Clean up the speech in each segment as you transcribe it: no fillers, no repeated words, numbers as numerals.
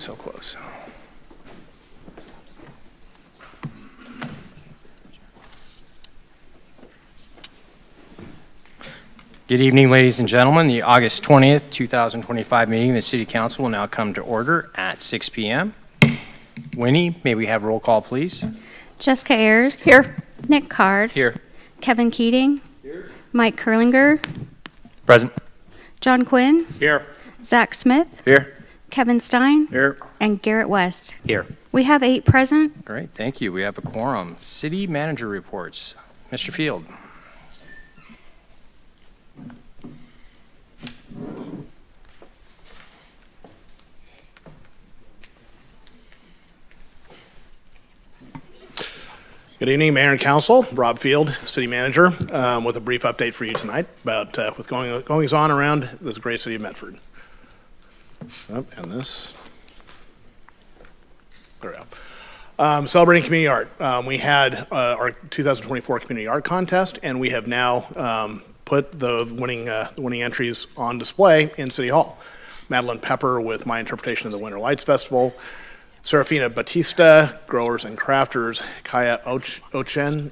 So close. Good evening, ladies and gentlemen. The August 20th, 2025 meeting of the City Council will now come to order at 6 p.m. Winnie, may we have roll call, please? Jessica Ayers. Here. Nick Card. Here. Kevin Keating. Here. Mike Kurlinger. Present. John Quinn. Here. Zach Smith. Here. Kevin Stein. Here. And Garrett West. Here. We have 8 present. Great, thank you. We have a quorum. City manager reports. Mr. Field. Good evening, Mayor and Council. Rob Field, City Manager, with a brief update for you tonight about what's goings on around this great city of Medford. Oh, and this. There we go. Celebrating community art. We had our 2024 community art contest, and we have now put the winning entries on display in City Hall. Madeline Pepper with My Interpretation of the Winter Lights Festival. Serafina Batista, Growers and Crafters, Kaya Ochen,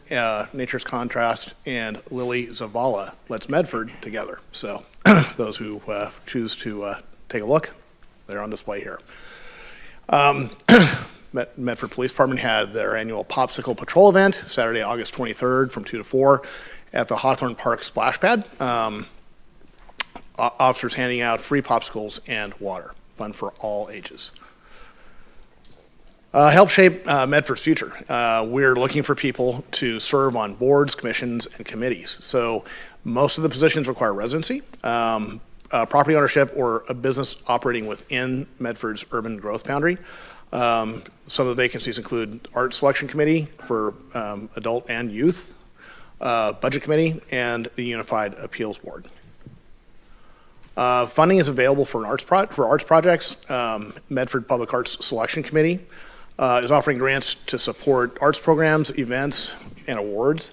Nature's Contrast, and Lily Zavala, Let's Medford together. So those who choose to take a look, they're on display here. Medford Police Department had their annual Popsicle Patrol event, Saturday, August 23rd from 2 to 4 at the Hawthorne Park Splash Pad. Officers handing out free popsicles and water. Fun for all ages. Help shape Medford's future. We're looking for people to serve on boards, commissions, and committees. So most of the positions require residency, property ownership, or a business operating within Medford's urban growth boundary. Some of the vacancies include Art Selection Committee for adult and youth, Budget Committee, and the Unified Appeals Board. Funding is available for arts projects. Medford Public Arts Selection Committee is offering grants to support arts programs, events, and awards,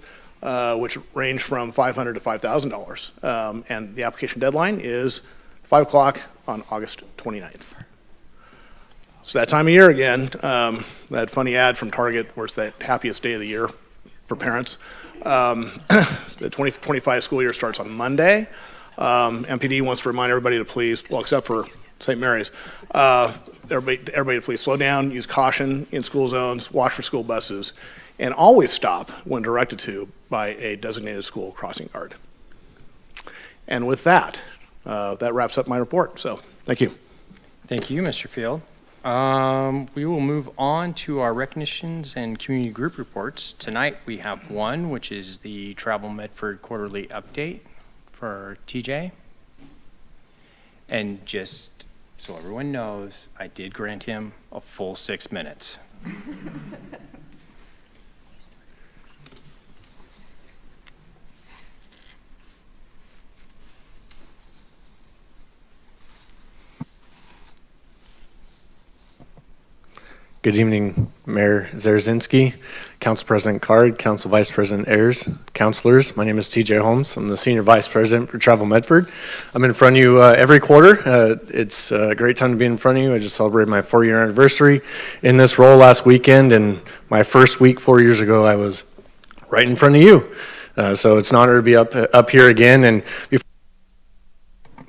which range from $500 to $5,000. And the application deadline is 5 o'clock on August 29th. So that time of year again, that funny ad from Target, where it's the happiest day of the year for parents. The 2025 school year starts on Monday. MPD wants to remind everybody to please, well, except for St. Mary's, everybody to please slow down, use caution in school zones, watch for school buses, and always stop when directed to by a designated school crossing guard. And with that, that wraps up my report. So thank you. Thank you, Mr. Field. We will move on to our recognitions and community group reports. Tonight we have one, which is the Travel Medford quarterly update for TJ. And just so everyone knows, I did grant him a full 6 minutes. Good evening, Mayor Zarzynski, Council President Card, Council Vice President Ayers, Councilors. My name is TJ Holmes. I'm the Senior Vice President for Travel Medford. I'm in front of you every quarter. It's a great time to be in front of you. I just celebrated my 4-year anniversary in this role last weekend, and my first week 4 years ago, I was right in front of you. So it's an honor to be up here again. And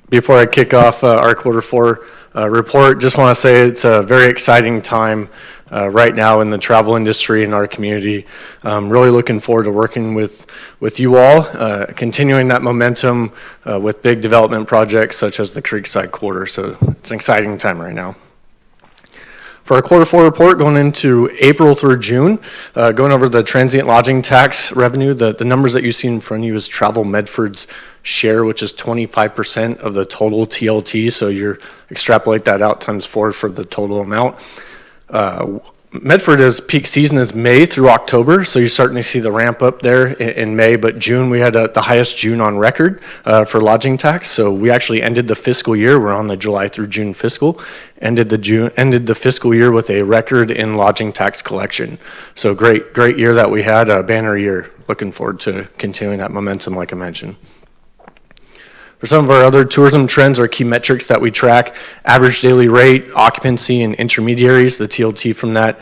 before I kick off our quarter 4 report, just want to say it's a very exciting time right now in the travel industry in our community. Really looking forward to working with you all, continuing that momentum with big development projects such as the Creekside Quarter. So it's an exciting time right now. For our quarter 4 report going into April through June, going over the transient lodging tax revenue, the numbers that you see in front of you is Travel Medford's share, which is 25% of the total TLT. So you extrapolate that out times 4 for the total amount. Medford peak season is May through October, so you're starting to see the ramp up there in May, but June, we had the highest June on record for lodging tax, so we actually ended the fiscal year, we're on the July through June fiscal, ended the fiscal year with a record in lodging tax collection. So great year that we had, a banner year. Looking forward to continuing that momentum like I mentioned. For some of our other tourism trends or key metrics that we track, average daily rate, occupancy, and intermediaries, the TLT from that,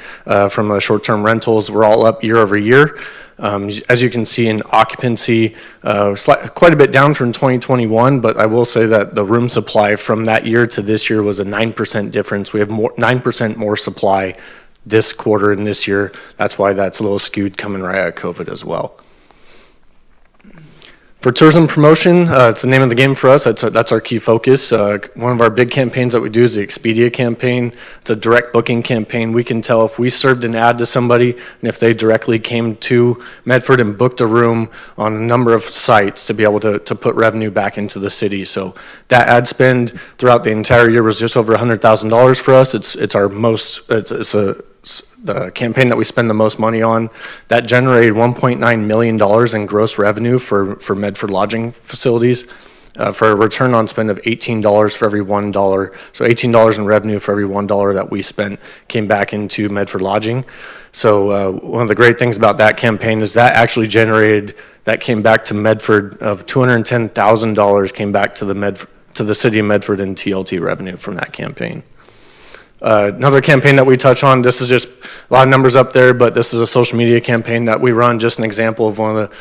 from the short-term rentals, were all up year over year. As you can see in occupancy, quite a bit down from 2021, but I will say that the room supply from that year to this year was a 9% difference. We have 9% more supply this quarter and this year. That's why that's a little skewed coming right out of COVID as well. For tourism promotion, it's the name of the game for us. That's our key focus. One of our big campaigns that we do is the Expedia campaign. It's a direct booking campaign. We can tell if we served an ad to somebody and if they directly came to Medford and booked a room on a number of sites to be able to put revenue back into the city. So that ad spend throughout the entire year was just over $100,000 for us. It's the campaign that we spend the most money on. That generated $1.9 million in gross revenue for Medford lodging facilities, for a return on spend of $18 for every $1. So $18 in revenue for every $1 that we spent came back into Medford lodging. So one of the great things about that campaign is that actually came back to Medford of $210,000 came back to the city of Medford in TLT revenue from that campaign. Another campaign that we touch on, this is just a lot of numbers up there, but this is a social media campaign that we run, just an example of one of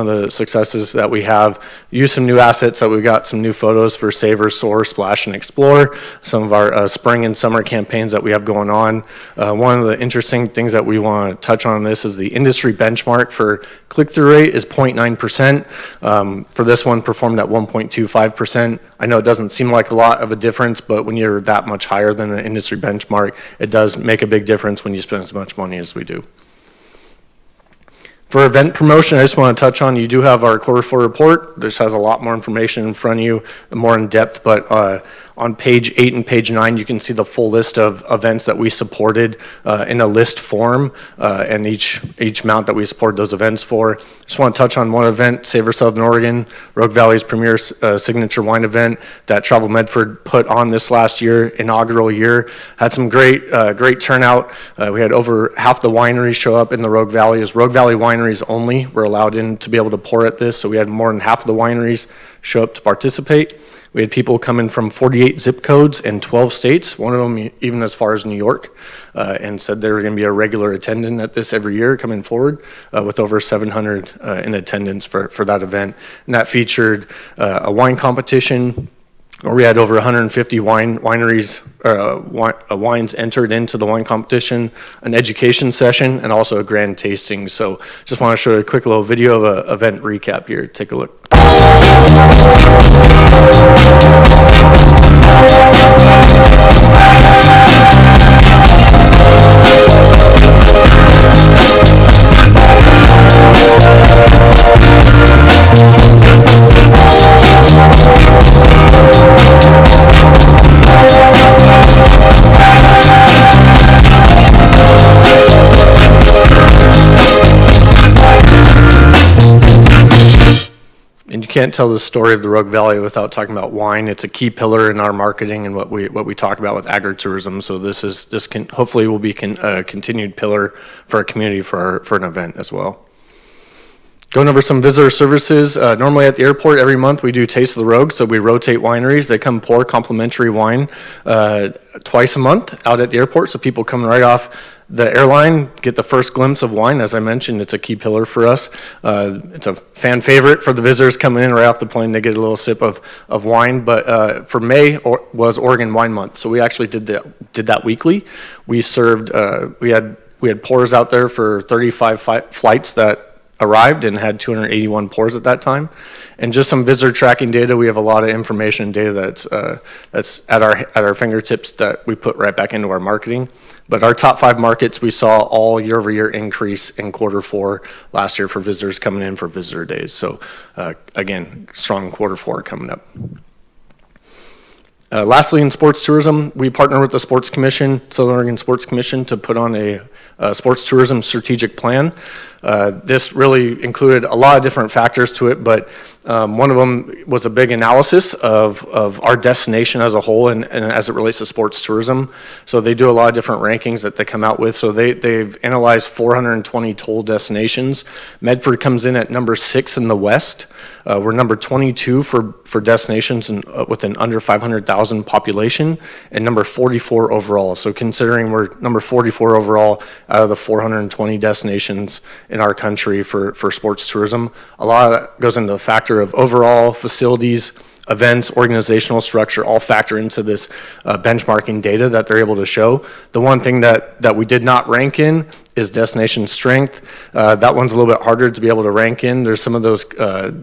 the successes that we have. Use some new assets, that we got some new photos for Savor, Soar, Splash, and Explore, some of our spring and summer campaigns that we have going on. One of the interesting things that we want to touch on this is the industry benchmark for click-through rate is 0.9%. For this one, performed at 1.25%. I know it doesn't seem like a lot of a difference, but when you're that much higher than the industry benchmark, it does make a big difference when you spend as much money as we do. For event promotion, I just want to touch on, you do have our Q4 report. This has a lot more information in front of you, more in depth, but on page 8 and page 9, you can see the full list of events that we supported in a list form, and each amount that we support those events for. Just want to touch on one event, Savor Southern Oregon, Rogue Valley's premier signature wine event that Travel Medford put on this last year, inaugural year. Had some great turnout. We had over half the wineries show up in the Rogue Valley. As Rogue Valley wineries only were allowed in to be able to pour at this, so we had more than half of the wineries show up to participate. We had people coming from 48 zip codes and 12 states, one of them even as far as New York, and said they were going to be a regular attendant at this every year coming forward, with over 700 in attendance for that event. And that featured a wine competition, where we had over 150 wines entered into the wine competition, an education session, and also a grand tasting. So just want to show you a quick little video of an event recap here. Take a look. And you can't tell the story of the Rogue Valley without talking about wine. It's a key pillar in our marketing and what we talk about with agritourism. So this can hopefully will be a continued pillar for our community for an event as well. Going over some visitor services. Normally at the airport every month we do Taste of the Rogue, so we rotate wineries. They come pour complimentary wine twice a month out at the airport, so people coming right off the airline get the first glimpse of wine. As I mentioned, it's a key pillar for us. It's a fan favorite for the visitors coming in right off the plane. They get a little sip of wine. But for May was Oregon Wine Month, so we actually did that weekly. We served we had pours out there for 35 flights that arrived and had 281 pours at that time. And just some visitor tracking data. We have a lot of information and data that's at our fingertips that we put right back into our marketing. But our top 5 markets, we saw all year-over-year increase in Q4 last year for visitors coming in for visitor days. So again, strong Q4 coming up. Lastly, in sports tourism, we partner with the Sports Commission, Southern Oregon Sports Commission, to put on a sports tourism strategic plan. This really included a lot of different factors to it, but One of them was a big analysis of our destination as a whole and as it relates to sports tourism. So they do a lot of different rankings that they come out with. So they've analyzed 420 total destinations. Medford comes in at number 6 in the West. We're number 22 for destinations with an under 500,000 population and number 44 overall. So considering we're number 44 overall out of the 420 destinations in our country for sports tourism, a lot of that goes into the factor of overall facilities, events, organizational structure all factor into this benchmarking data that they're able to show. The one thing that we did not rank in is destination strength. That one's a little bit harder to be able to rank in. There's some of those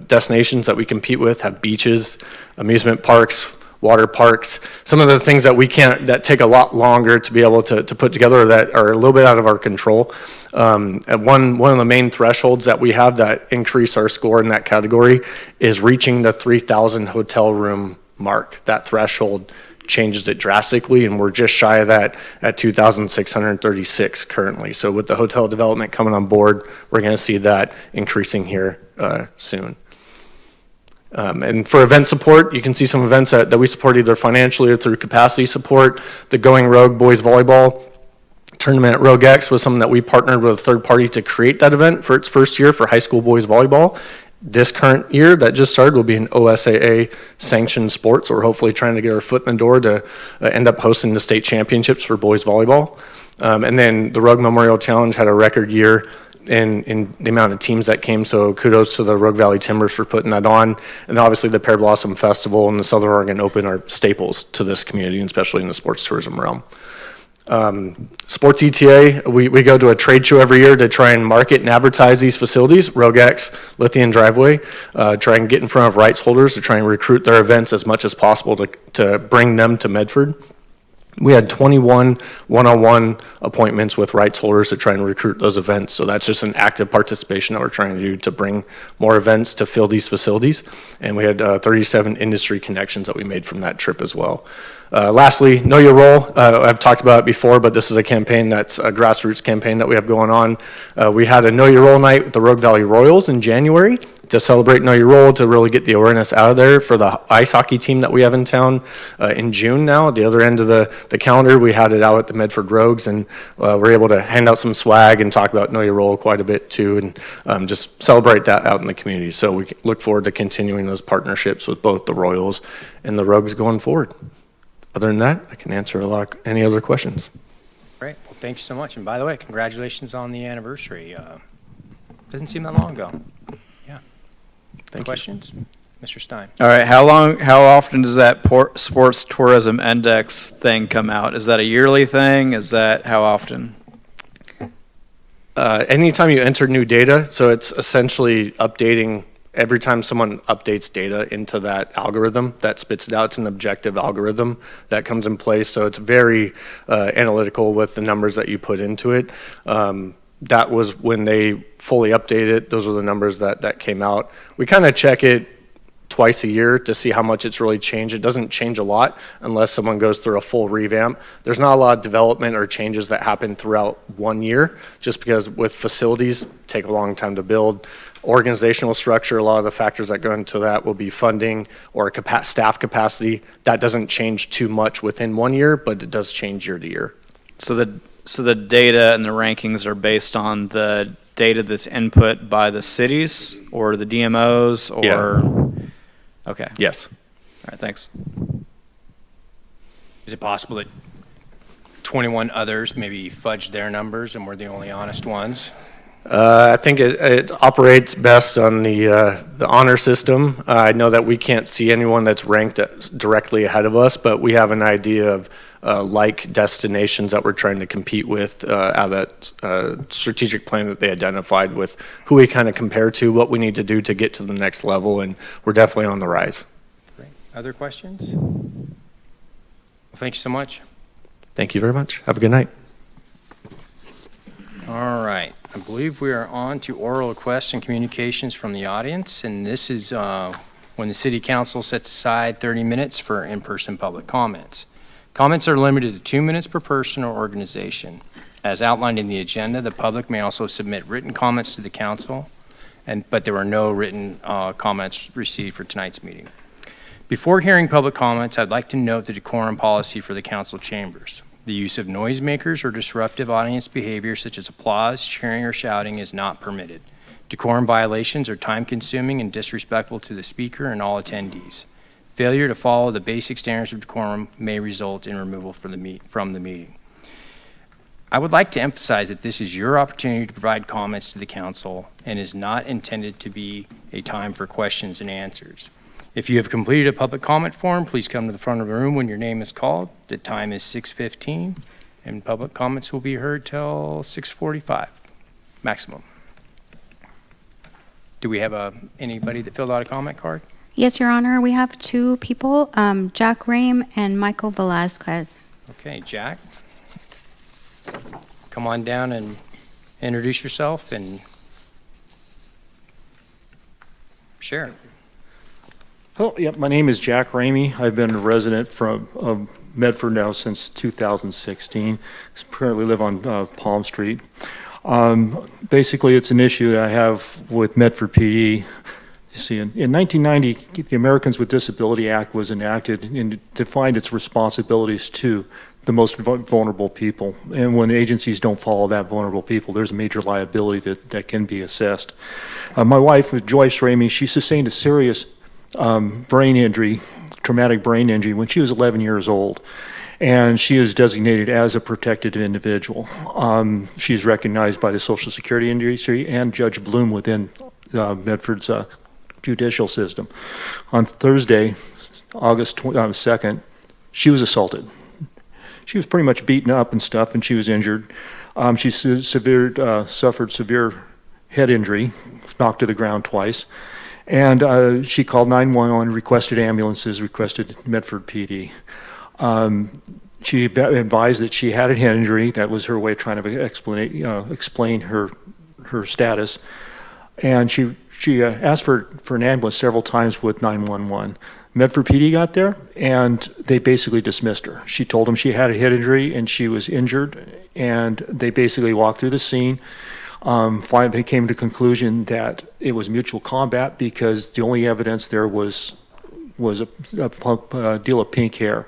destinations that we compete with have beaches, amusement parks, water parks, some of the things that we can't, that take a lot longer to be able to put together that are a little bit out of our control. And one of the main thresholds that we have that increase our score in that category is reaching the 3,000 hotel room mark. That threshold changes it drastically, and we're just shy of that at 2,636 currently. So with the hotel development coming on board, we're going to see that increasing here soon. And for event support, you can see some events that we support either financially or through capacity support. The Going Rogue Boys Volleyball Tournament at Rogue X was something that we partnered with a third party to create that event for its first year for high school boys volleyball. This current year that just started will be an OSAA sanctioned sport, so we're hopefully trying to get our foot in the door to end up hosting the state championships for boys volleyball. And then the Rogue Memorial Challenge had a record year in the amount of teams that came, so kudos to the Rogue Valley Timbers for putting that on. And obviously the Pear Blossom Festival and the Southern Oregon Open are staples to this community, especially in the sports tourism realm. Sports ETA, we go to a trade show every year to try and market and advertise these facilities, Rogue X, Lithium Driveway, try and get in front of rights holders to try and recruit their events as much as possible to bring them to Medford. We had 21 one-on-one appointments with rights holders to try and recruit those events. So that's just an active participation that we're trying to do to bring more events to fill these facilities. And we had 37 industry connections that we made from that trip as well. Lastly, Know Your Role. I've talked about it before, but this is a campaign that's a grassroots campaign that we have going on. We had a Know Your Role night with the Rogue Valley Royals in January to celebrate Know Your Role, to really get the awareness out of there for the ice hockey team that we have in town in June now. At the other end of the calendar, we had it out at the Medford Rogues, and we're able to hand out some swag and talk about Know Your Role quite a bit too, and just celebrate that out in the community. So we look forward to continuing those partnerships with both the Royals and the Rogues going forward. Other than that, I can answer any other questions. Great. Well, thank you so much. And by the way, congratulations on the anniversary. Doesn't seem that long ago. Yeah. Thank Questions? Mr. Stein. All right, how often does that sports tourism index thing come out? Is that a yearly thing? Is that how often? Anytime you enter new data, so it's essentially updating every time someone updates data into that algorithm that spits it out. It's an objective algorithm that comes in place, so it's very analytical with the numbers that you put into it. That was when they fully updated it. Those were the numbers that came out. We kind of check it twice a year to see how much it's really changed. It doesn't change a lot unless someone goes through a full revamp. There's not a lot of development or changes that happen throughout 1 year, just because with facilities, take a long time to build. Organizational structure, a lot of the factors that go into that will be funding or staff capacity. That doesn't change too much within 1 year, but it does change year to year. So the data and the rankings are based on the data that's input by the cities or the DMOs or? Yeah. Okay. Yes. All right, thanks. Is it possible that 21 others maybe fudged their numbers and we're the only honest ones? I think it operates best on the honor system. I know that we can't see anyone that's ranked directly ahead of us, but we have an idea of like destinations that we're trying to compete with out of that strategic plan that they identified with who we kind of compare to, what we need to do to get to the next level, and we're definitely on the rise. Great. Other questions? Well, thank you so much. Thank you very much. Have a good night. All right. I believe we are on to oral requests and communications from the audience, and this is when the City Council sets aside 30 minutes for in-person public comments. Comments are limited to 2 minutes per person or organization. As outlined in the agenda, the public may also submit written comments to the council but there were no written comments received for tonight's meeting. Before hearing public comments, I'd like to note the decorum policy for the council chambers. The use of noisemakers or disruptive audience behavior such as applause, cheering, or shouting is not permitted. Decorum violations are time-consuming and disrespectful to the speaker and all attendees. Failure to follow the basic standards of decorum may result in removal from the meeting. I would like to emphasize that this is your opportunity to provide comments to the council and is not intended to be a time for questions and answers. If you have completed a public comment form, please come to the front of the room when your name is called. The time is 6:15, and public comments will be heard till 6:45, maximum. Do we have anybody that filled out a comment card? Yes, Your Honor, we have two people, Jack Rame and Michael Velasquez. Okay, Jack, come on down and introduce yourself and share. Hello, yeah, my name is Jack Ramey. I've been a resident of Medford now since 2016. Currently live on Palm Street. Basically, it's an issue that I have with Medford PD. You see, in 1990, the Americans with Disability Act was enacted and defined its responsibilities to the most vulnerable people. And when agencies don't follow that vulnerable people, there's a major liability that can be assessed. My wife, Joyce Ramey, she sustained a serious brain injury, traumatic brain injury, when she was 11 years old. And she is designated as a protected individual. She is recognized by the Social Security industry and Judge Bloom within Medford's judicial system. On Thursday, August 2nd, she was assaulted. She was pretty much beaten up and stuff, and she was injured. She suffered severe head injury, knocked to the ground twice. And she called 911, requested ambulances, requested Medford PD. She advised that she had a head injury. That was her way of trying to explain her status. And she asked for an ambulance several times with 911. Medford PD got there, and they basically dismissed her. She told them she had a head injury and she was injured, and they basically walked through the scene. Finally, they came to the conclusion that it was mutual combat because the only evidence there was a deal of pink hair.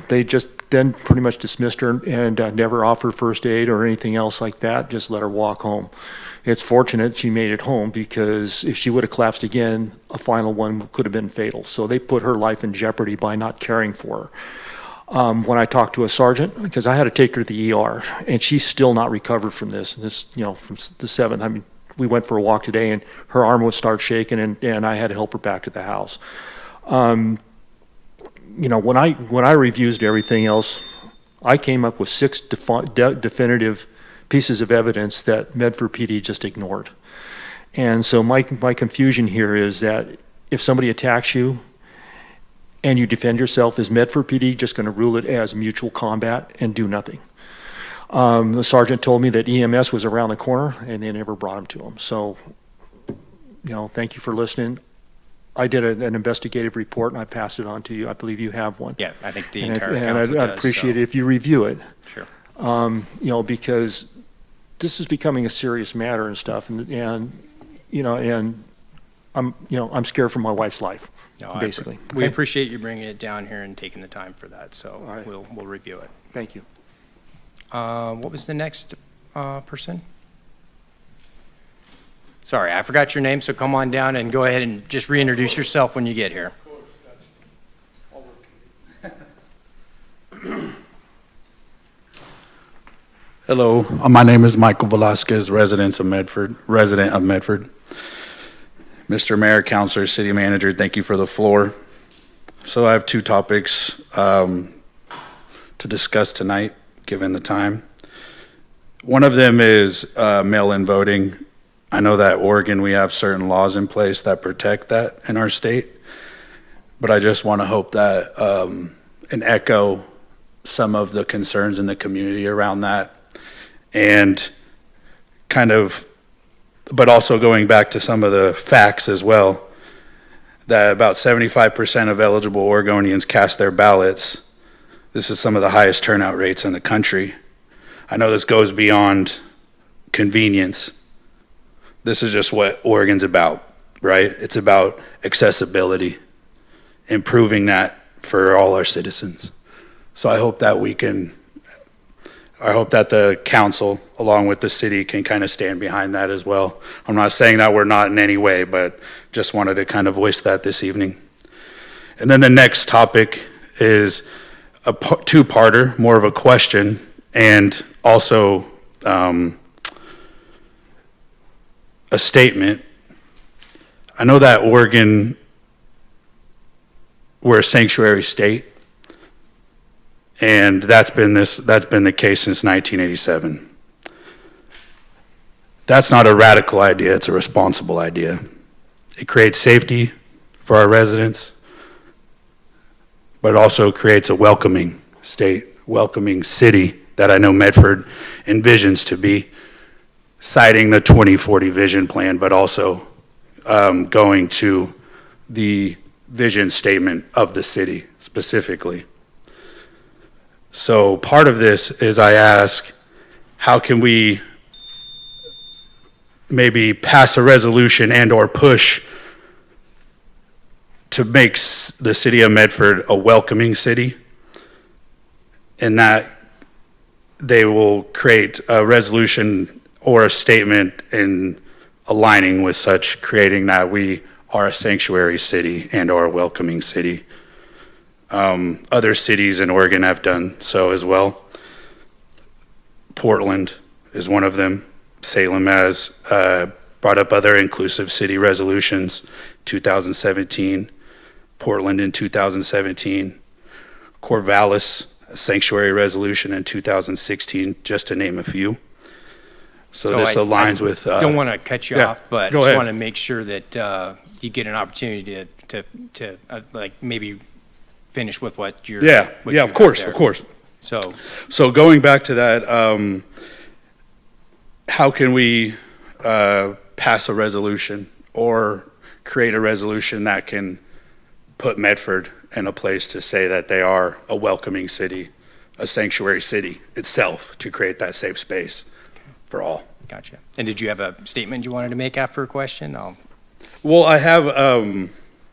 They just then pretty much dismissed her and never offered first aid or anything else like that, just let her walk home. It's fortunate she made it home because if she would have collapsed again, a final one could have been fatal. So they put her life in jeopardy by not caring for her. When I talked to a sergeant, because I had to take her to the ER, and she's still not recovered from this. This, from the 7th. I mean, we went for a walk today, and her arm would start shaking, and I had to help her back to the house. When I reviewed everything else, I came up with 6 definitive pieces of evidence that Medford PD just ignored. And so my confusion here is that if somebody attacks you and you defend yourself, is Medford PD just going to rule it as mutual combat and do nothing? The sergeant told me that EMS was around the corner and they never brought him to him. So, thank you for listening. I did an investigative report and I passed it on to you. I believe you have one. Yeah, I think the And entire council I'd does, appreciate so. it if you review it. Sure. Because this is becoming a serious matter and stuff, and I'm scared for my wife's life, No, basically. We Okay? appreciate you bringing it down here and taking the time for that, so All right. we'll review it. Thank you. What was the next person? Sorry, I forgot your name, so come on down and go ahead and just reintroduce yourself when you get here. Hello, my name is Michael Velasquez, resident of Medford. Mr. Mayor, Councilor, City Manager, thank you for the floor. So I have 2 topics to discuss tonight, given the time. One of them is mail-in voting. I know that Oregon, we have certain laws in place that protect that in our state, but I just want to hope that and echo some of the concerns in the community around that. And but also going back to some of the facts as well, that about 75% of eligible Oregonians cast their ballots. This is some of the highest turnout rates in the country. I know this goes beyond convenience. this is just what Oregon's about, right? It's about accessibility, improving that for all our citizens. So I hope that the council, along with the city, can kind of stand behind that as well. I'm not saying that we're not in any way, but just wanted to kind of voice that this evening. And then the next topic is a two-parter, more of a question, and also a statement. I know that Oregon, we're a sanctuary state, and that's been the case since 1987. That's not a radical idea, it's a responsible idea. It creates safety for our residents, but it also creates a welcoming state, welcoming city that I know Medford envisions to be, citing the 2040 vision plan, but also going to the vision statement of the city specifically. So part of this is I ask, how can we maybe pass a resolution and or push to make the city of Medford a welcoming city, and that they will create a resolution or a statement in aligning with such, creating that we are a sanctuary city and or a welcoming city. Other cities in Oregon have done so as well. Portland is one of them. Salem has brought up other inclusive city resolutions, 2017. Portland in 2017. Corvallis, a sanctuary resolution in 2016, just to name a few. So this aligns with. Don't want to cut you yeah, off, but go just ahead. want to make sure that you get an opportunity to like maybe finish with what you're. Yeah, what yeah, you of have course, there. of course. So So going back to that, how can we pass a resolution or create a resolution that can put Medford in a place to say that they are a welcoming city, a sanctuary city itself, to create that safe space for all? gotcha. And did you have a statement you wanted to make after a question? Well, I have,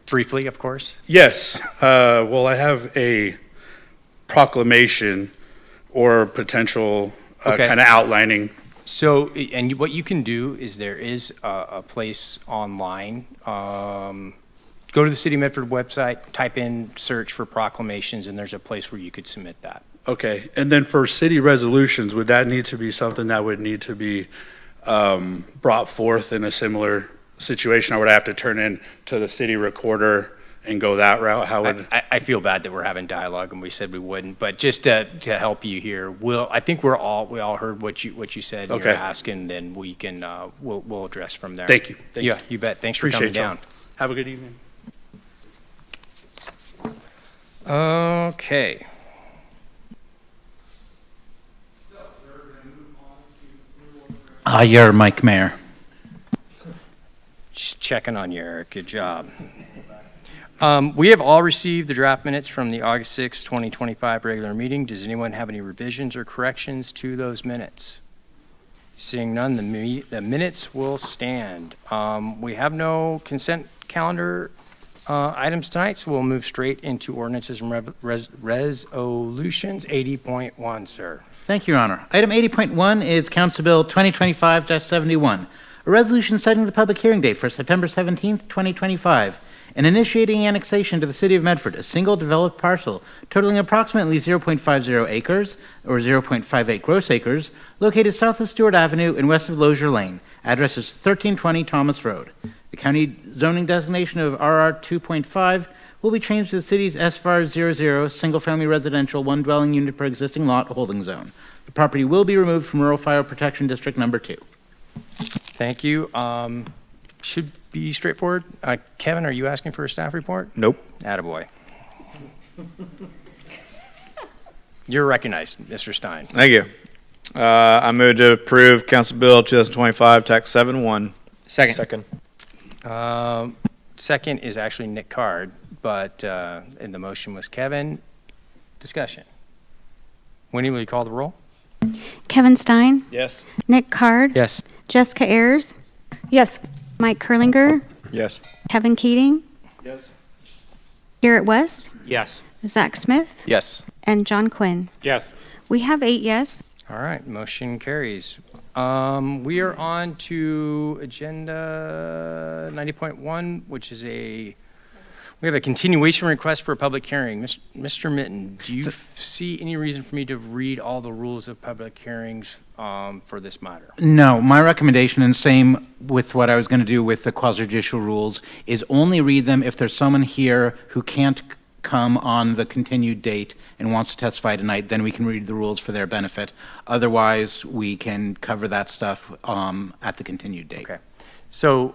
Briefly, of course. yes, well, I have a proclamation or potential Okay. kind of outlining. So, and what you can do is there is a place online. Go to the City of Medford website, type in, search for proclamations, and there's a place where you could submit that. Okay, and then for city resolutions, would that need to be something that would need to be brought forth in a similar situation? Or would I have to turn in to the city recorder and go that route? How would? I feel bad that we're having dialogue and we said we wouldn't, but just to help you here, I think we all heard what you said and Okay. you're asking, then we can, we'll address from there. Thank you. Thank you. Yeah, you bet. Thanks for Appreciate coming y'all. down. Have a good evening. Okay. You're Mike Mayer. Just checking on you, Eric. Good job. We have all received the draft minutes from the August 6, 2025 regular meeting. Does anyone have any revisions or corrections to those minutes? Seeing none, the minutes will stand. We have no consent calendar items tonight, so we'll move straight into ordinances and resolutions. 80.1, sir. Thank you, Your Honor. Item 80.1 is Council Bill 2025-71, a resolution setting the public hearing date for September 17th, 2025, and initiating annexation to the City of Medford, a single developed parcel totaling approximately 0.50 acres, or 0.58 gross acres, located south of Stewart Avenue and west of Lozier Lane. Address is 1320 Thomas Road. The county zoning designation of RR 2.5 will be changed to the city's SFAR 00, single-family residential, one dwelling unit per existing lot holding zone. The property will be removed from Rural Fire Protection District Number 2. Thank you. Should be straightforward. Kevin, are you asking for a staff report? Nope. Attaboy. You're recognized, Mr. Stein. Thank you. I move to approve Council Bill 2025, Tax 7-1. Second. Second is actually Nick Card, but and the motion was Kevin. Discussion. Winnie, will you call the roll? Kevin Stein, Yes. Nick Card, Yes. Jessica Ayers, Yes. Mike Kurlinger, Yes. Kevin Keating, Yes. Garrett West, Yes. Zach Smith, Yes. and John Quinn. Yes. We have 8 yes. All right, motion carries. We are on to agenda 90.1, which is we have a continuation request for a public hearing. Mr. Mitten, do you see any reason for me to read all the rules of public hearings for this matter? No, my recommendation, and same with what I was going to do with the quasi-judicial rules, is only read them if there's someone here who can't come on the continued date and wants to testify tonight, then we can read the rules for their benefit. Otherwise, we can cover that stuff at the continued date. Okay. So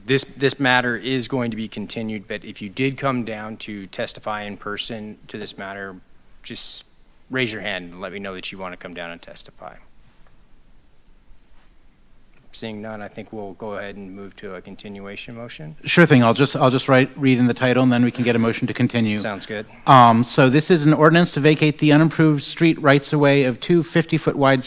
this matter is going to be continued, but if you did come down to testify in person to this matter, just raise your hand and let me know that you want to come down and testify. Seeing none, I think we'll go ahead and move to a continuation motion. Sure thing. I'll just read in the title, and then we can get a motion to continue. Sounds good. So this is an ordinance to vacate the unimproved street rights-of-way of two 50-foot wide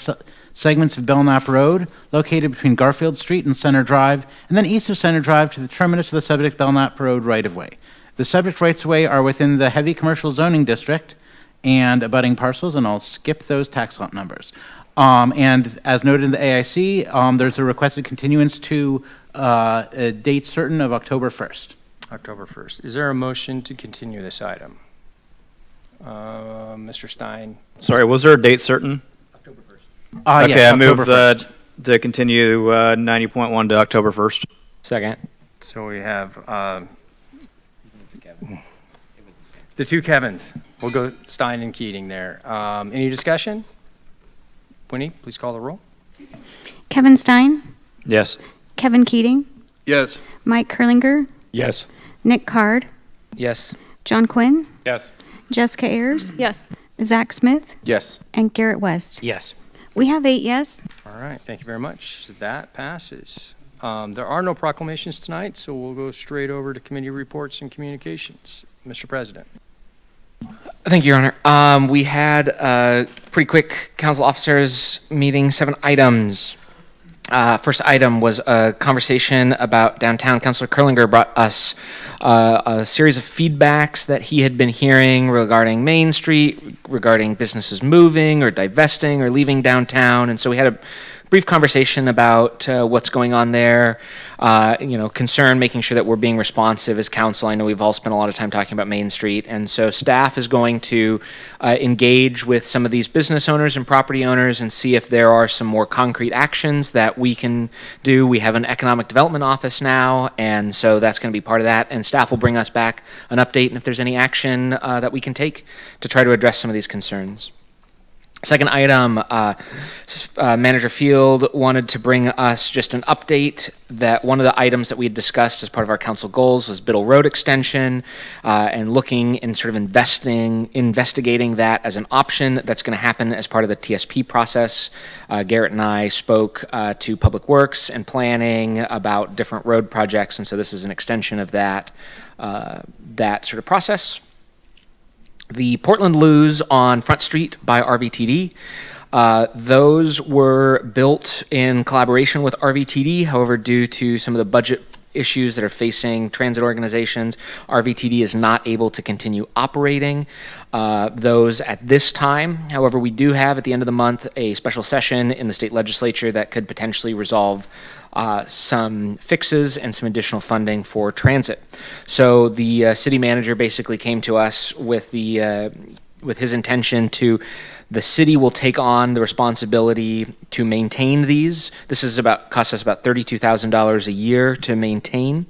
segments of Belknap Road, located between Garfield Street and Center Drive, and then east of Center Drive to the terminus of the subject Belknap Road right-of-way. The subject rights-of-way are within the heavy commercial zoning district and abutting parcels, and I'll skip those tax lot numbers. And as noted in the AIC, there's a requested continuance to a date certain of October 1st. October 1st. Is there a motion to continue this item? Mr. Stein? Sorry, was there a date certain? Yes, Okay, I October move 1st. to continue 90.1 to October 1st. Second. So we have the two Kevins. We'll go Stein and Keating there. Any discussion? Winnie, please call the roll. Kevin Stein, Yes. Kevin Keating, Yes. Mike Kurlinger, Yes. Nick Card, Yes. John Quinn, Yes. Jessica Ayers, Yes. Zach Smith, Yes. and Garrett West. Yes. We have 8 yes. All right, thank you very much. That passes. There are no proclamations tonight, so we'll go straight over to committee reports and communications. Mr. President. Thank you, Your Honor. We had a pretty quick council officers meeting, 7 items. First item was a conversation about downtown. Councilor Kurlinger brought us a series of feedbacks that he had been hearing regarding Main Street, regarding businesses moving or divesting or leaving downtown. And so we had a brief conversation about what's going on there, concern, making sure that we're being responsive as council. I know we've all spent a lot of time talking about Main Street, and so staff is going to engage with some of these business owners and property owners and see if there are some more concrete actions that we can do. We have an economic development office now, and so that's going to be part of that, and staff will bring us back an update and if there's any action that we can take to try to address some of these concerns. Second item, Manager Field wanted to bring us just an update that one of the items that we had discussed as part of our council goals was Biddle Road extension, and looking and sort of investigating that as an option that's going to happen as part of the TSP process. Garrett and I spoke to Public Works and Planning about different road projects, and so this is an extension of that sort of process. The Portland Loos on Front Street by RVTD. Those were built in collaboration with RVTD. However, due to some of the budget issues that are facing transit organizations, RVTD is not able to continue operating those at this time. However, we do have at the end of the month a special session in the state legislature that could potentially resolve some fixes and some additional funding for transit. So the city manager basically came to us with with his intention to, the city will take on the responsibility to maintain these. This is costs us about $32,000 a year to maintain.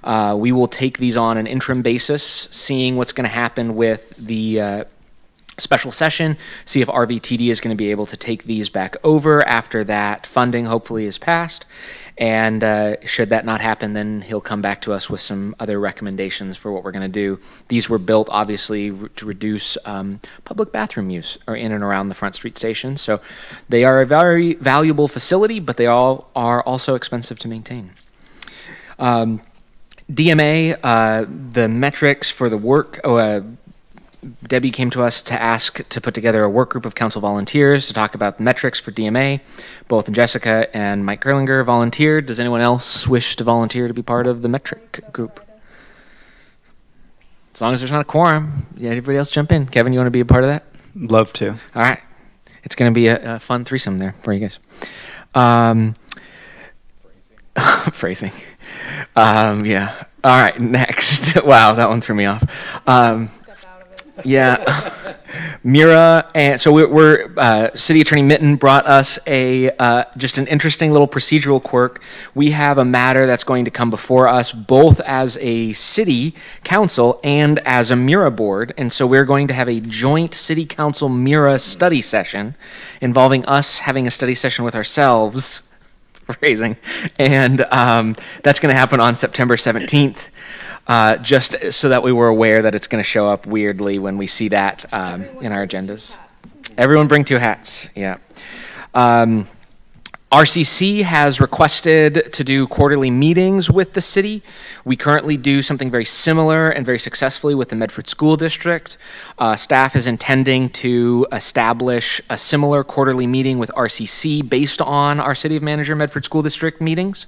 We will take these on an interim basis, seeing what's going to happen with the special session, see if RVTD is going to be able to take these back over after that funding hopefully is passed. And should that not happen, then he'll come back to us with some other recommendations for what we're going to do. These were built, obviously, to reduce public bathroom use or in and around the Front Street station. So they are a very valuable facility, but they all are also expensive to maintain. DMA, the metrics for the work Debbie came to us to ask to put together a work group of council volunteers to talk about the metrics for DMA. Both Jessica and Mike Gerlinger volunteered. Does anyone else wish to volunteer to be part of the metric group? As long as there's not a quorum, yeah, everybody else jump in. Kevin, you want to be a part of that? Love to. All right. It's going to be a fun threesome there for you guys. Phrasing. Yeah. All right, next. Wow, that one threw me off. Yeah. Mira, and so we're City Attorney Mitten brought us just an interesting little procedural quirk. We have a matter that's going to come before us both as a city council and as a Mira board, and so we're going to have a joint city council Mira study session involving us having a study session with ourselves, phrasing, and that's going to happen on September 17th. Just so that we were aware that it's going to show up weirdly when we see that in our agendas. Everyone bring 2 hats, yeah. RCC has requested to do quarterly meetings with the city. We currently do something very similar and very successfully with the Medford School District. Staff is intending to establish a similar quarterly meeting with RCC based on our City of Manager Medford School District meetings.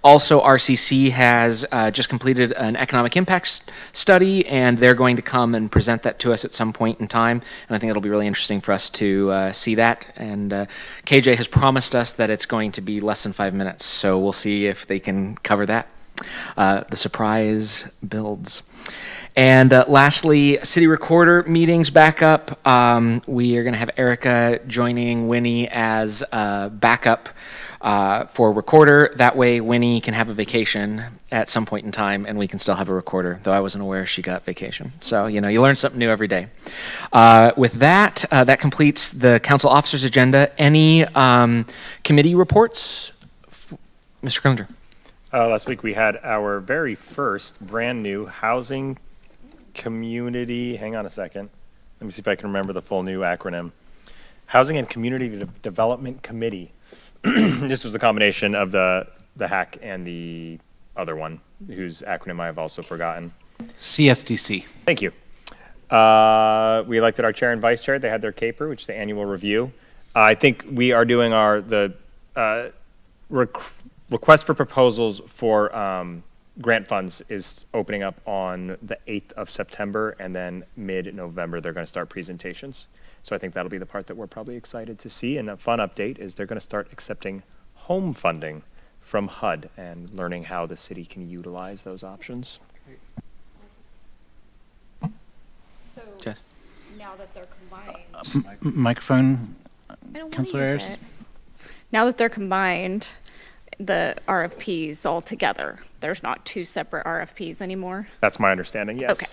Also, RCC has just completed an economic impact study, and they're going to come and present that to us at some point in time. And I think it'll be really interesting for us to see that. And KJ has promised us that it's going to be less than 5 minutes, so we'll see if they can cover that. The surprise builds. And lastly, city recorder meetings back up. We are going to have Erica joining Winnie as backup for recorder. That way Winnie can have a vacation at some point in time and we can still have a recorder, though I wasn't aware she got vacation. So, you learn something new every day. With that, that completes the council officers agenda. Any committee reports? Mr. Kroninger. Last week we had our very first brand new housing community, hang on a second. Let me see if I can remember the full new acronym. Housing and Community Development Committee. This was a combination of the HAC and the other one, whose acronym I have also forgotten. CSDC. Thank you. We elected our chair and vice chair. They had their caper, which is the annual review. I think we are doing the request for proposals for grant funds is opening up on the 8th of September, and then mid-November they're going to start presentations. So I think that'll be the part that we're probably excited to see. And a fun update is they're going to start accepting home funding from HUD and learning how the city can utilize those options. So Jess. now that they're combined, Microphone, I don't want Councilor to use Ayers? it. Now that they're combined, the RFPs all together, there's not 2 separate RFPs anymore. That's my understanding, yes. Okay,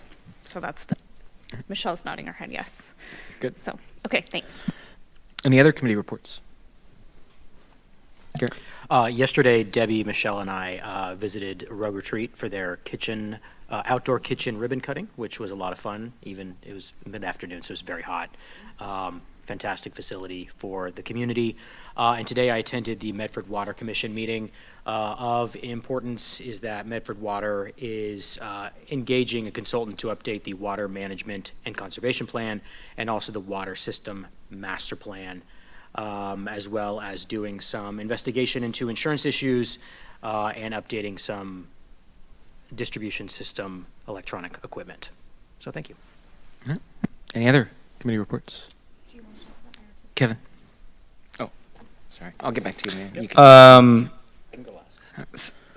so Michelle's nodding her head, yes. Good. So, okay, thanks. Any other committee reports? Garrett. Yesterday, Debbie, Michelle, and I visited Rogue Retreat for their outdoor kitchen ribbon cutting, which was a lot of fun. It was mid-afternoon, so it was very hot. Fantastic facility for the community. And today I attended the Medford Water Commission meeting. Of importance is that Medford Water is engaging a consultant to update the water management and conservation plan and also the water system master plan, as well as doing some investigation into insurance issues and updating some distribution system electronic equipment. So thank you. Any other committee reports? Kevin. Oh, sorry. I'll get back to you, man. You can.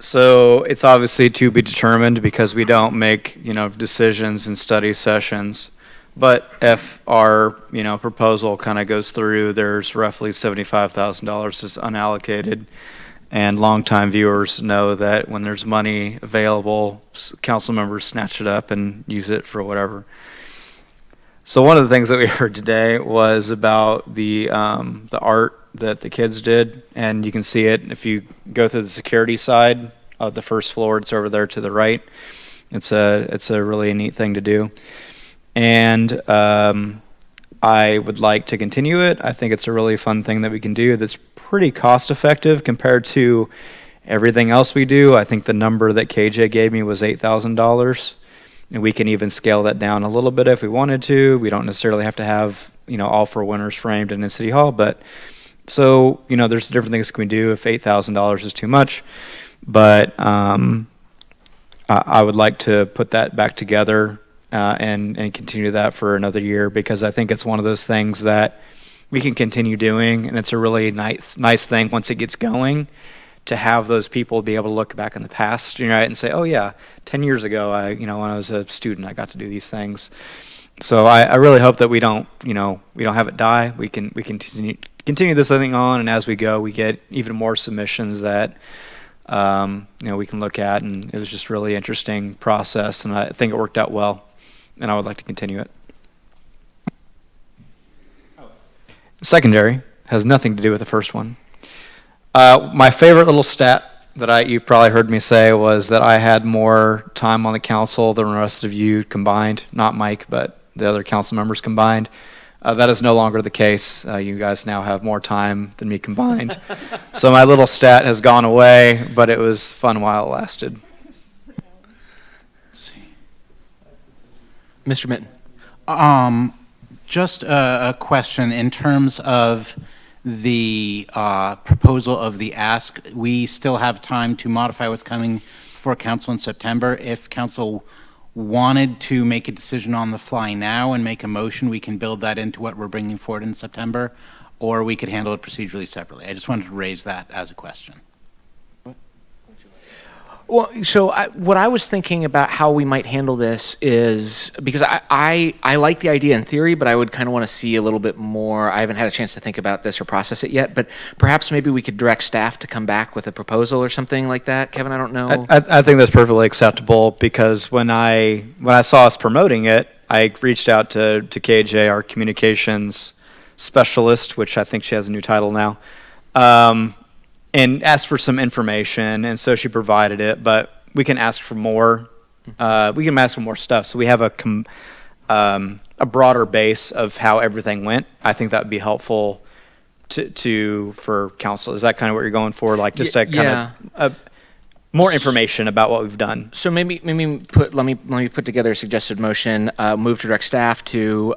So it's obviously to be determined because we don't make, decisions in study sessions. But if our, proposal kind of goes through, there's roughly $75,000 is unallocated. And longtime viewers know that when there's money available, council members snatch it up and use it for whatever. So one of the things that we heard today was about the art that the kids did, and you can see it if you go through the security side of the first floor. It's over there to the right. It's a really neat thing to do, and I would like to continue it. I think it's a really fun thing that we can do. That's pretty cost effective compared to everything else we do. I think the number that KJ gave me was $8,000. And we can even scale that down a little bit if we wanted to. We don't necessarily have to have, all four winners framed in City Hall, but so, there's different things we can do if $8,000 is too much. But I would like to put that back together and continue that for another year, because I think it's one of those things that we can continue doing, and it's a really nice thing once it gets going to have those people be able to look back in the past, right, and say, oh yeah, 10 years ago, when I was a student, I got to do these things. So I really hope that we don't have it die. We continue this thing on, and as we go, we get even more submissions that we can look at, and it was just a really interesting process, and I think it worked out well, and I would like to continue it. Secondary has nothing to do with the first one. My favorite little stat that you probably heard me say was that I had more time on the council than the rest of you combined, not Mike, but the other council members combined. That is no longer the case. You guys now have more time than me combined. So my little stat has gone away, but it was fun while it lasted. Mr. Minton. Just a question in terms of the proposal of the ask. We still have time to modify what's coming before council in September. If council wanted to make a decision on the fly now and make a motion, we can build that into what we're bringing forward in September, or we could handle it procedurally separately. I just wanted to raise that as a question. Well, so what I was thinking about how we might handle this is, because I like the idea in theory, but I would kind of want to see a little bit more. I haven't had a chance to think about this or process it yet, but perhaps maybe we could direct staff to come back with a proposal or something like that. Kevin, I don't know. I think that's perfectly acceptable, because when I saw us promoting it, I reached out to KJ, our communications specialist, which I think she has a new title now, and asked for some information, and so she provided it. But we can ask for more. We can ask for more stuff, so we have a broader base of how everything went. I think that would be helpful for council. Is that kind of what you're going for? Like just a kind of more information about what we've done. So let me put together a suggested motion. Move to direct staff to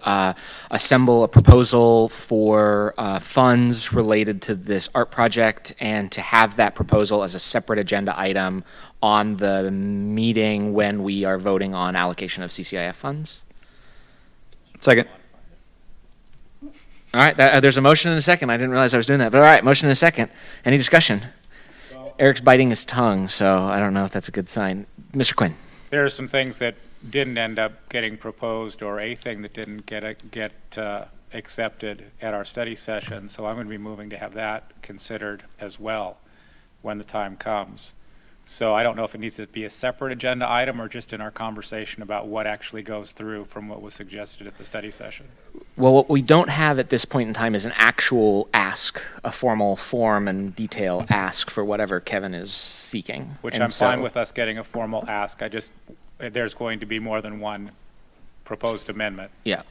assemble a proposal for funds related to this art project, and to have that proposal as a separate agenda item on the meeting when we are voting on allocation of CCIF funds. Second. All right, there's a motion and a second. I didn't realize I was doing that, but all right, motion and a second. Any discussion? Eric's biting his tongue, so I don't know if that's a good sign. Mr. Quinn. There are some things that didn't end up getting proposed, or a thing that didn't get accepted at our study session, so I'm going to be moving to have that considered as well when the time comes. So I don't know if it needs to be a separate agenda item or just in our conversation about what actually goes through from what was suggested at the study session. Well, what we don't have at this point in time is an actual ask, a formal form and detail ask for whatever Kevin is seeking. Which I'm fine with us getting a formal ask. There's going to be more than one proposed amendment. Yeah.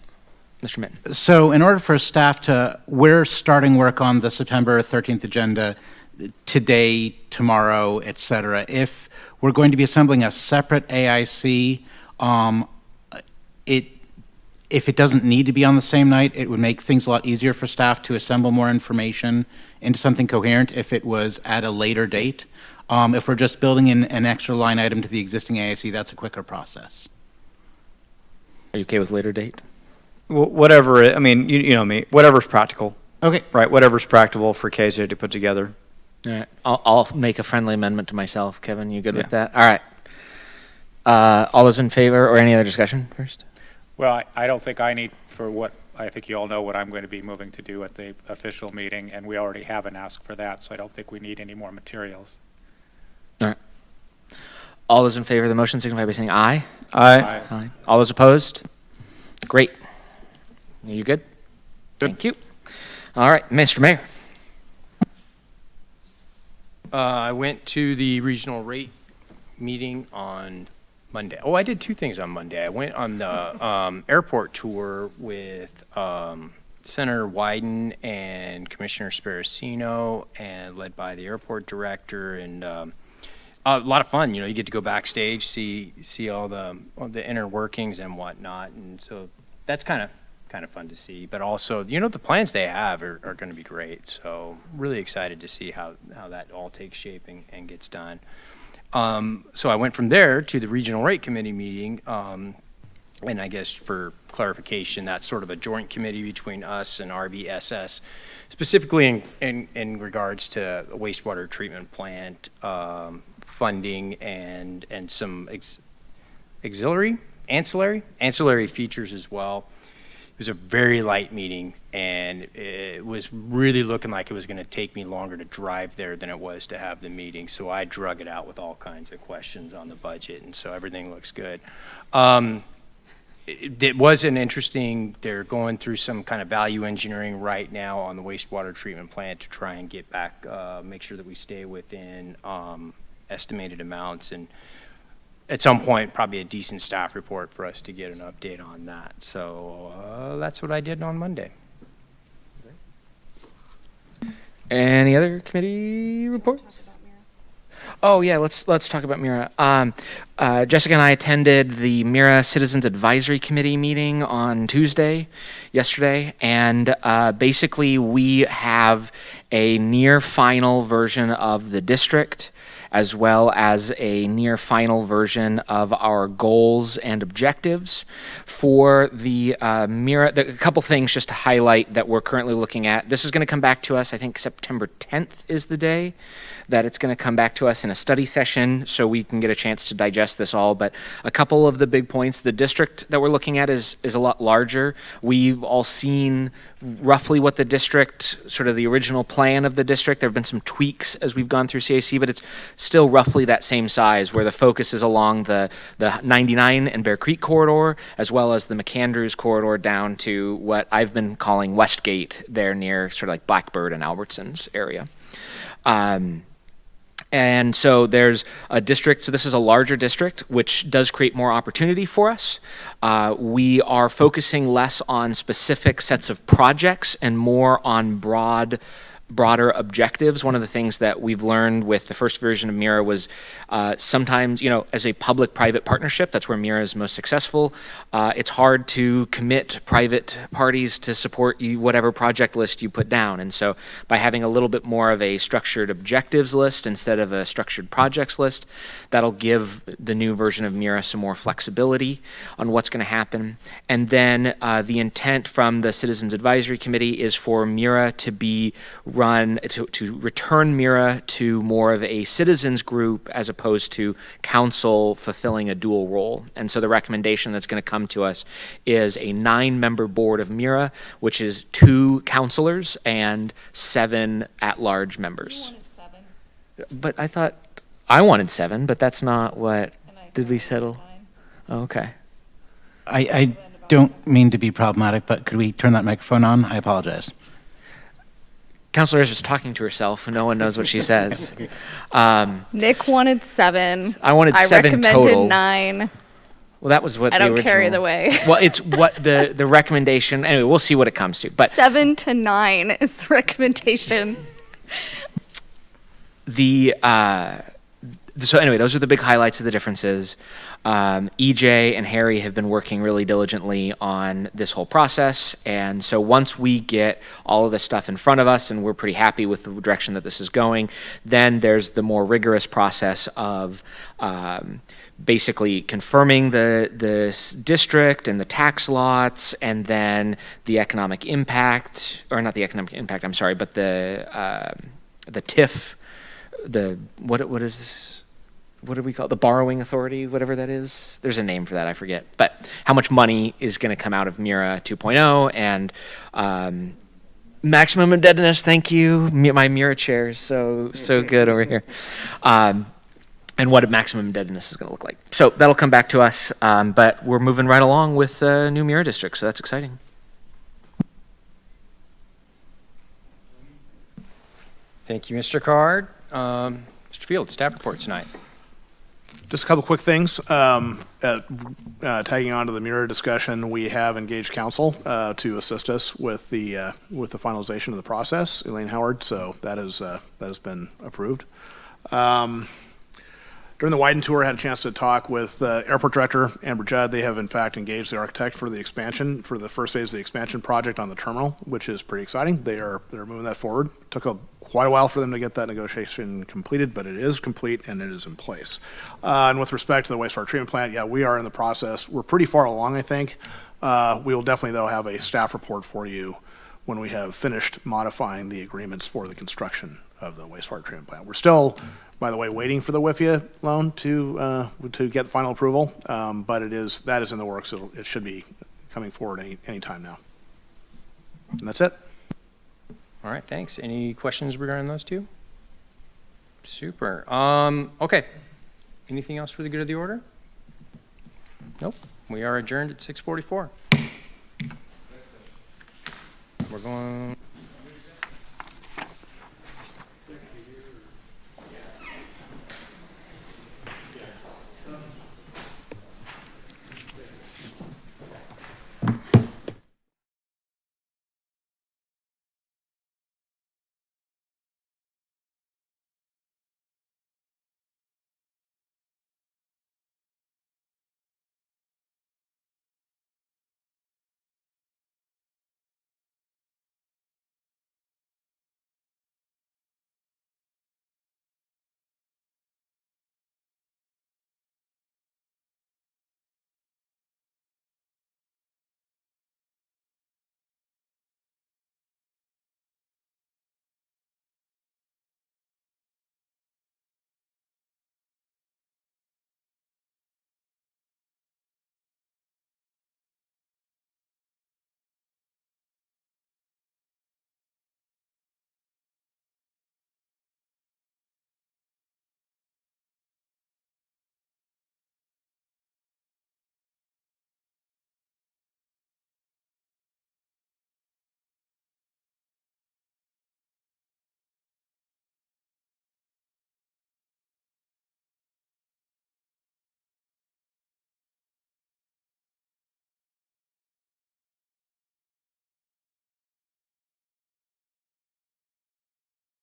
Mr. Minton. So in order for staff we're starting work on the September 13th agenda today, tomorrow, et cetera. If we're going to be assembling a separate AIC, if it doesn't need to be on the same night, it would make things a lot easier for staff to assemble more information into something coherent if it was at a later date. If we're just building in an extra line item to the existing AIC, that's a quicker process. Are you okay with later date? Whatever, you know me, whatever's practical. Okay. Right, whatever's practical for KJ to put together. All right. I'll make a friendly amendment to myself. Kevin, you good with that? All right. All those in favor, or any other discussion first? Well, I don't think I need, I think you all know what I'm going to be moving to do at the official meeting, and we already have an ask for that, so I don't think we need any more materials. All right. All those in favor of the motion signify by saying aye. Aye. Aye. All those opposed? Great. Are you good? Thank you. All right, Mr. Mayor. I went to the regional rate meeting on Monday. Oh, I did two things on Monday. I went on the airport tour with Senator Wyden and Commissioner Sparacino, and led by the airport director. And A lot of fun. You get to go backstage, see all the inner workings and whatnot, and so that's kind of fun to see. But also, the plans they have are going to be great. So really excited to see how that all takes shape and gets done. So I went from there to the Regional Rate Committee meeting, and I guess for clarification, that's sort of a joint committee between us and RBSS, specifically in regards to a wastewater treatment plant funding and some ancillary features as well. It was a very light meeting, and it was really looking like it was going to take me longer to drive there than it was to have the meeting. So I drug it out with all kinds of questions on the budget, and so everything looks good. It was an interesting, they're going through some kind of value engineering right now on the wastewater treatment plant to try and get back, make sure that we stay within estimated amounts, and at some point, probably a decent staff report for us to get an update on that. So that's what I did on Monday. Any other committee reports? Oh yeah, let's talk about Mira. Jessica and I attended the Mira Citizens Advisory Committee meeting on yesterday, and basically we have a near final version of the district, as well as a near final version of our goals and objectives for the Mira. A couple things just to highlight that we're currently looking at. This is going to come back to us, I think September 10th is the day that it's going to come back to us in a study session so we can get a chance to digest this all. But a couple of the big points, the district that we're looking at is a lot larger. We've all seen roughly what the district, sort of the original plan of the district. There have been some tweaks as we've gone through CAC, but it's still roughly that same size, where the focus is along the 99 and Bear Creek corridor, as well as the McAndrews corridor down to what I've been calling Westgate there near sort of like Blackbird and Albertsons area. And so there's a district, so this is a larger district, which does create more opportunity for us. We are focusing less on specific sets of projects and more on broader objectives. One of the things that we've learned with the first version of Mira was sometimes, as a public-private partnership, that's where Mira is most successful. It's hard to commit private parties to support you, whatever project list you put down. And so by having a little bit more of a structured objectives list instead of a structured projects list, that'll give the new version of Mira some more flexibility on what's going to happen. And then the intent from the Citizens Advisory Committee is for Mira to be to return Mira to more of a citizens group as opposed to council fulfilling a dual role. And so the recommendation that's going to come to us is a 9-member board of Mira, which is 2 councilors and 7 at-large members. You wanted 7. But I thought I wanted 7, but that's not what, did we settle? 9. Oh, okay. I don't mean to be problematic, but could we turn that microphone on? I apologize. Counselor is just talking to herself, and no one knows what she says. Nick wanted 7. I wanted 7 I recommended total. 9. Well, that was what I the don't original. care either way. Well, it's what the recommendation. Anyway, we'll see what it comes to. But 7 to 9 is the recommendation. So anyway, those are the big highlights of the differences. EJ and Harry have been working really diligently on this whole process, and so once we get all of this stuff in front of us and we're pretty happy with the direction that this is going, then there's the more rigorous process of basically confirming the district and the tax lots, and then the economic impact, or not the economic impact, I'm sorry, but the TIF, what is this? What do we call it? The borrowing authority, whatever that is. There's a name for that, I forget. But how much money is going to come out of Mira 2.0 and maximum indebtedness, thank you. My Mira chair is so good over here. And what a maximum indebtedness is going to look like. So that'll come back to us, but we're moving right along with the new Mira district, so that's exciting. Thank you, Mr. Card. Mr. Field, staff report tonight. Just a couple quick things. Tagging on to the Mira discussion, we have engaged counsel to assist us with the finalization of the process, Elaine Howard. So that has been approved. During the Wyden tour, I had a chance to talk with Airport Director Amber Judd. They have in fact engaged the architect for the expansion, for the first phase of the expansion project on the terminal, which is pretty exciting. They're moving that forward. Took quite a while for them to get that negotiation completed, but it is complete and it is in place. And with respect to the wastewater treatment plant, yeah, we are in the process. We're pretty far along, I think. We will definitely, though, have a staff report for you when we have finished modifying the agreements for the construction of the wastewater treatment plant. We're still, by the way, waiting for the WIFIA loan to get final approval, but that is in the works. It should be coming forward any time now. And that's it. All right, thanks. Any questions regarding those two? Super. Okay. Anything else for the good of the order? Nope. We are adjourned at 6:44. We're going.